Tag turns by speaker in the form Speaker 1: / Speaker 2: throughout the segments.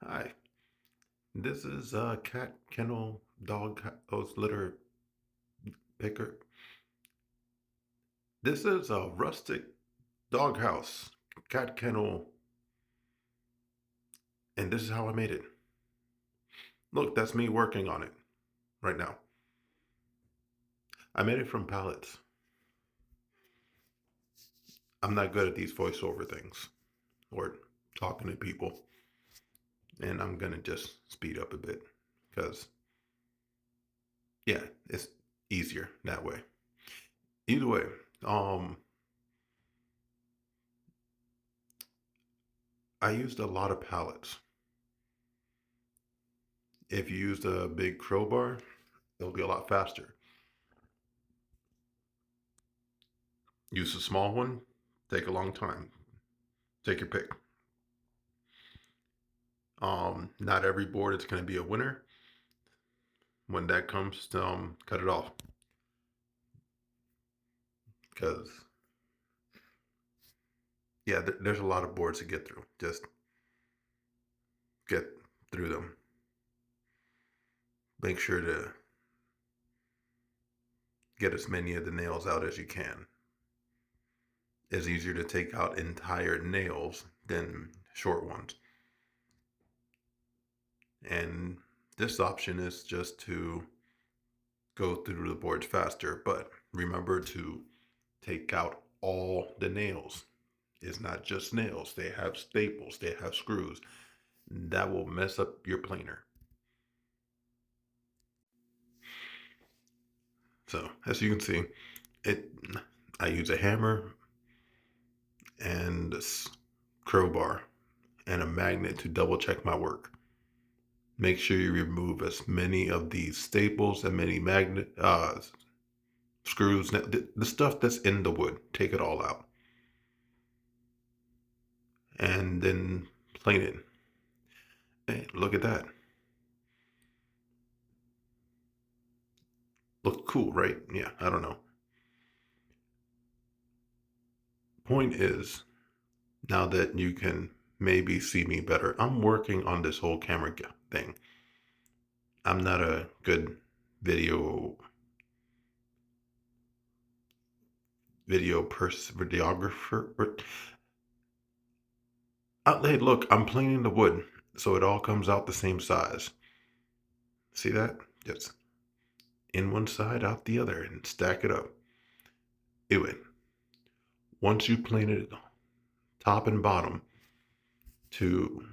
Speaker 1: Hi, this is cat kennel dog house litter picker. This is a rustic dog house cat kennel, and this is how I made it. Look, that's me working on it right now. I made it from pallets. I'm not good at these voiceover things or talking to people, and I'm gonna just speed up a bit because yeah, it's easier that way. Either way, um, I used a lot of pallets. If you used a big crowbar, it'll be a lot faster. Use a small one, take a long time. Take your pick. Not every board is going to be a winner. When that comes, cut it off because yeah, there's a lot of boards to get through. Just get through them. Make sure to get as many of the nails out as you can. It's easier to take out entire nails than short ones. And this option is just to go through the boards faster, but remember to take out all the nails. It's not just nails. They have staples, they have screws. That will mess up your planer. So as you can see, it I use a hammer and a crowbar and a magnet to double check my work. Make sure you remove as many of these staples and many magnet screws, the stuff that's in the wood. Take it all out and then plane it. Hey, look at that. Look cool, right? Yeah, I don't know. Point is, now that you can maybe see me better, I'm working on this whole camera thing. I'm not a good video videographer. Hey, look, I'm planing the wood so it all comes out the same size. See that? Just in one side, out the other, and stack it up. Anyway, once you plane it top and bottom to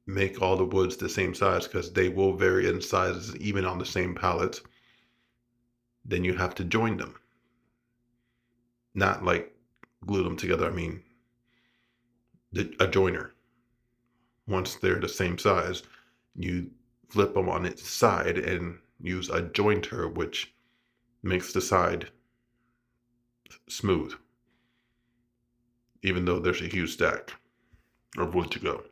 Speaker 1: make all the woods the same size, because they will vary in sizes even on the same pallets, then you have to join them. Not like glue them together. I mean, a joiner. Once they're the same size, you flip them on its side and use a jointer, which makes the side smooth, even though there's a huge stack of wood to go.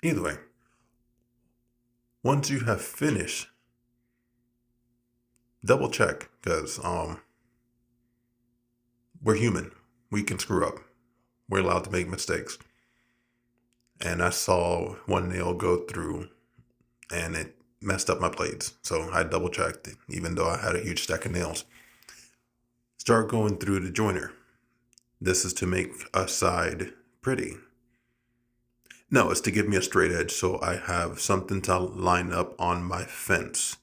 Speaker 1: Either way, once you have finished, double check because we're human. We can screw up. We're allowed to make mistakes. And I saw one nail go through and it messed up my blades. So I double checked it, even though I had a huge stack of nails. Start going through the joiner. This is to make a side pretty. No, it's to give me a straight edge so I have something to line up on my fence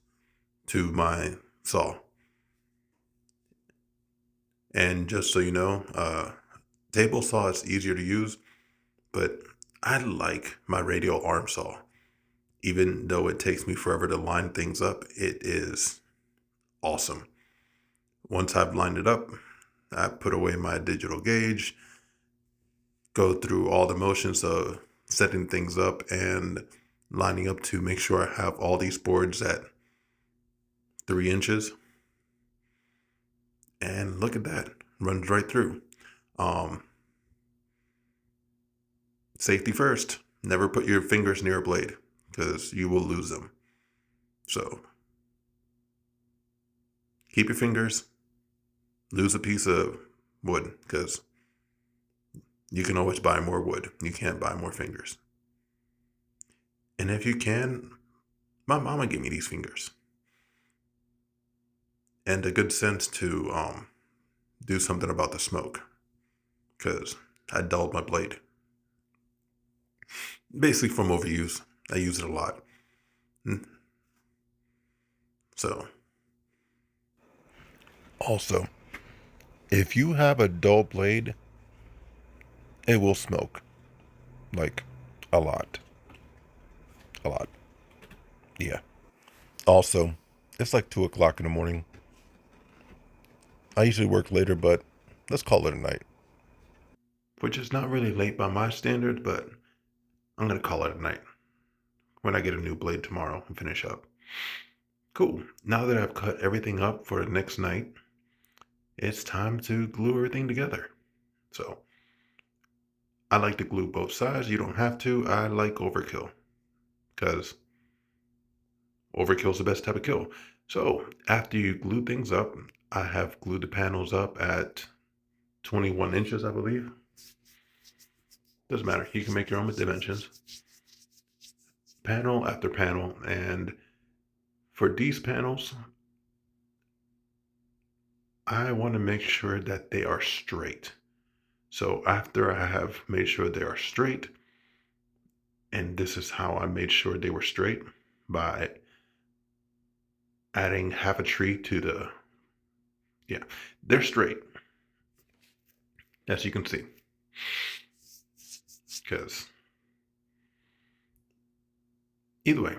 Speaker 1: to my saw. And just so you know, table saw is easier to use, but I like my radial arm saw. Even though it takes me forever to line things up, it is awesome. Once I've lined it up, I put away my digital gauge, go through all the motions of setting things up and lining up to make sure I have all these boards at 3 inches. And look at that, runs right through. Safety first. Never put your fingers near a blade because you will lose them. So keep your fingers, lose a piece of wood because you can always buy more wood. You can't buy more fingers. And if you can, my mama gave me these fingers and a good sense to do something about the smoke because I dulled my blade. Basically from overuse. I use it a lot. Mm. So, also, if you have a dull blade, it will smoke. Like, a lot. A lot. Yeah. Also, it's like 2 o'clock in the morning. I usually work later, but let's call it a night. Which is not really late by my standard, but I'm going to call it a night when I get a new blade tomorrow and finish up. Cool. Now that I've cut everything up for the next night, it's time to glue everything together. So, I like to glue both sides. You don't have to. I like overkill because overkill's the best type of kill. So, after you glue things up, I have glued the panels up at 21 inches, I believe. Doesn't matter. You can make your own dimensions. Panel after panel. And for these panels, I want to make sure that they are straight. So after I have made sure they are straight, and this is how I made sure they were straight by adding half a tree to the, yeah, they're straight, as you can see. Because either way,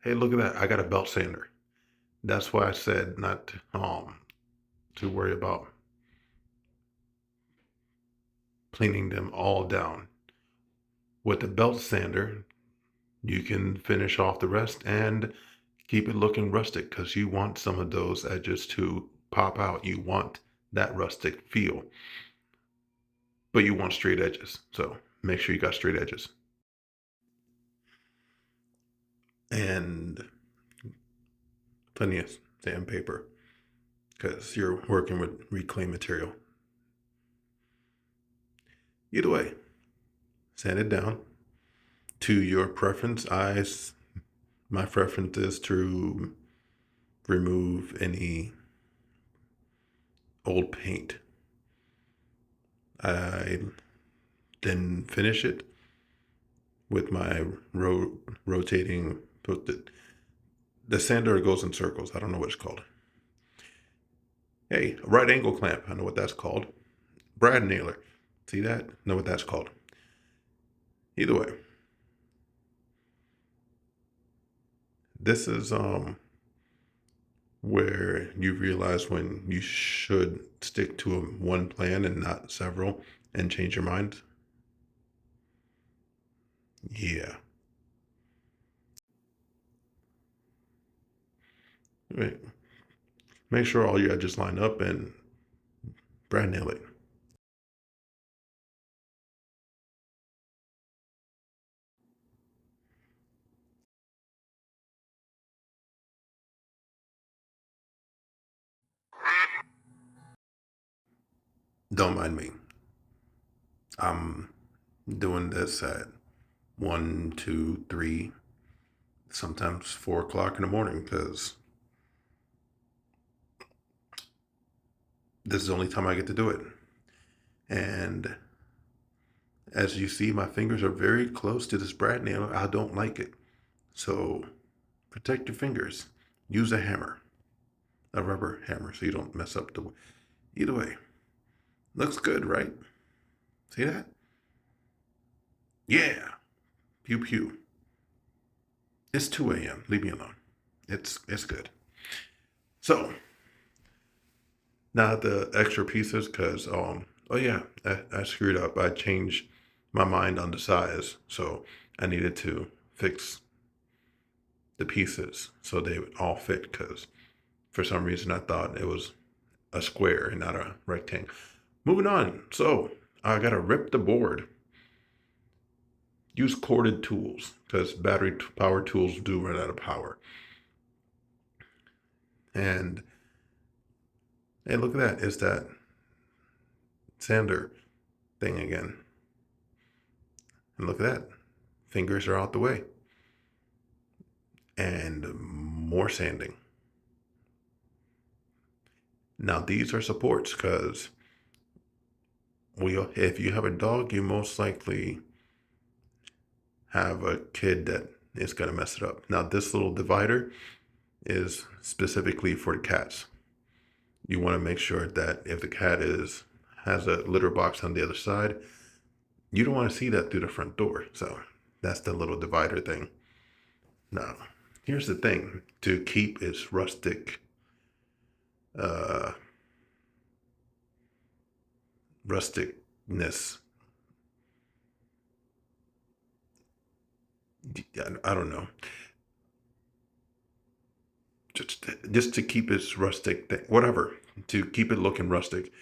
Speaker 1: hey, look at that. I got a belt sander. That's why I said not to worry about cleaning them all down. With the belt sander, you can finish off the rest and keep it looking rustic because you want some of those edges to pop out. You want that rustic feel, but you want straight edges. So make sure you got straight edges. And plenty of sandpaper because you're working with reclaimed material. Either way, sand it down to your preference. My preference is to remove any old paint. I then finish it with my rotating. The sander goes in circles. I don't know what it's called. Hey, a right angle clamp. I know what that's called. Brad nailer. See that? Know what that's called. Either way, this is where you realize when you should stick to one plan and not several and change your mind. Yeah. Right. Make sure all your edges line up and brad nail it. Don't mind me. I'm doing this at 1, 2, 3, sometimes 4 o'clock in the morning because this is the only time I get to do it. And as you see, my fingers are very close to this brad nail. I don't like it. So protect your fingers. Use a hammer, a rubber hammer, so you don't mess up the. Either way, looks good, right? See that? Yeah. Pew pew. It's 2 a.m. Leave me alone. It's good. So now the extra pieces, cause oh yeah, I screwed up. I changed my mind on the size, so I needed to fix the pieces so they would all fit. Cause for some reason I thought it was a square and not a rectangle. Moving on. So I gotta rip the board. Use corded tools because battery power tools do run out of power. And hey, look at that. It's that sander thing again. And look at that. Fingers are out the way. and more sanding. Now, these are supports because if you have a dog, you most likely have a kid that is going to mess it up. Now, this little divider is specifically for the cats. You want to make sure that if the cat has a litter box on the other side, you don't want to see that through the front door. So that's the little divider thing. Now, here's the thing to keep its uh, rusticness. I don't know. Just to keep its rustic, whatever, to keep it looking rustic.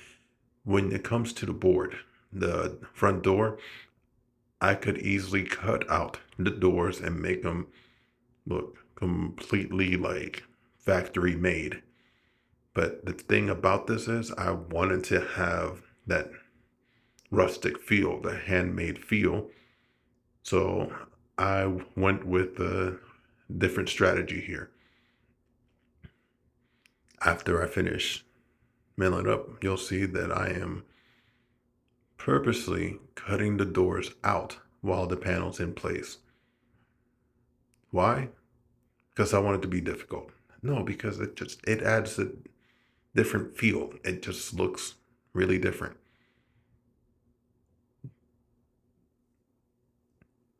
Speaker 1: When it comes to the board, the front door, I could easily cut out the doors and make them look completely like factory made. But the thing about this is I wanted to have that rustic feel, the handmade feel. So I went with a different strategy here. After I finish milling up, you'll see that I am purposely cutting the doors out while the panel's in place. Why? Because I want it to be difficult. No, because it adds a different feel. It just looks really different.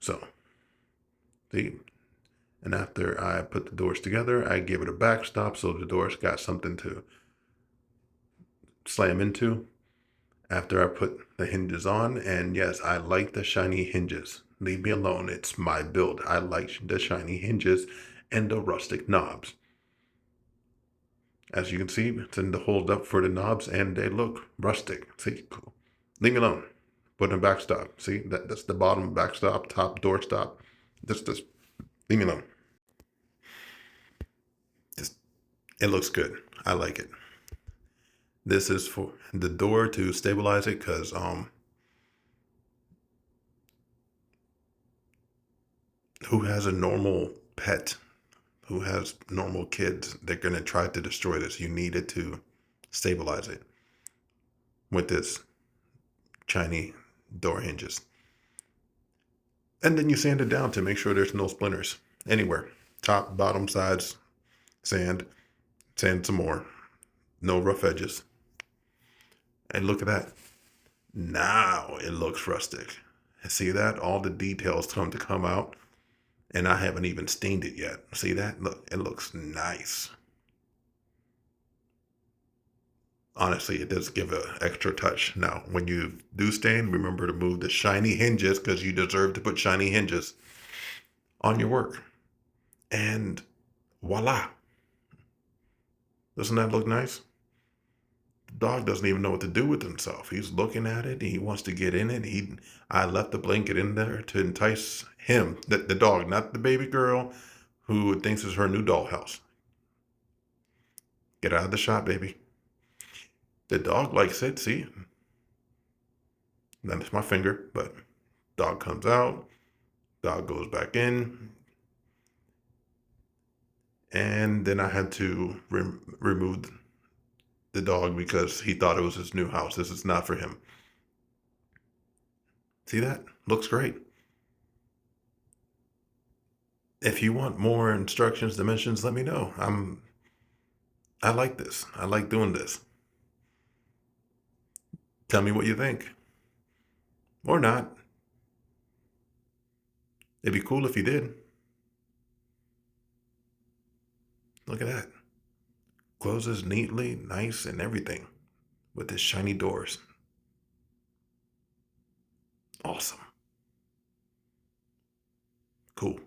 Speaker 1: So, see, and after I put the doors together, I give it a backstop so the doors got something to slam into. After I put the hinges on, and yes, I like the shiny hinges. Leave me alone. It's my build. I like the shiny hinges and the rustic knobs. As you can see, it's in the hold up for the knobs and they look rustic. See, cool. Leave me alone. Put in a backstop. See, that's the bottom backstop, top door stop. Just leave me alone. Just, it looks good. I like it. This is for the door to stabilize it because who has a normal pet, who has normal kids, they're gonna try to destroy this. You need it to stabilize it with this shiny door hinges. And then you sand it down to make sure there's no splinters anywhere. Top, bottom, sides, sand some more. No rough edges. And look at that. Now it looks rustic. See that? All the details come out. And I haven't even stained it yet. See that? Look, it looks nice. Honestly, it does give an extra touch. Now, when you do stain, remember to move the shiny hinges because you deserve to put shiny hinges on your work. And voila. Doesn't that look nice? The dog doesn't even know what to do with himself. He's looking at it. He wants to get in it. I left the blanket in there to entice him, the dog, not the baby girl who thinks it's her new dollhouse. Get out of the shot, baby. The dog likes it, see? That's my finger, but dog comes out, dog goes back in, and then I had to remove the dog because he thought it was his new house. This is not for him. See that? Looks great. If you want more instructions, dimensions, let me know. I like this. I like doing this. Tell me what you think. Or not. It'd be cool if you did. Look at that. Closes neatly, nice, and everything with his shiny doors. Awesome. Cool.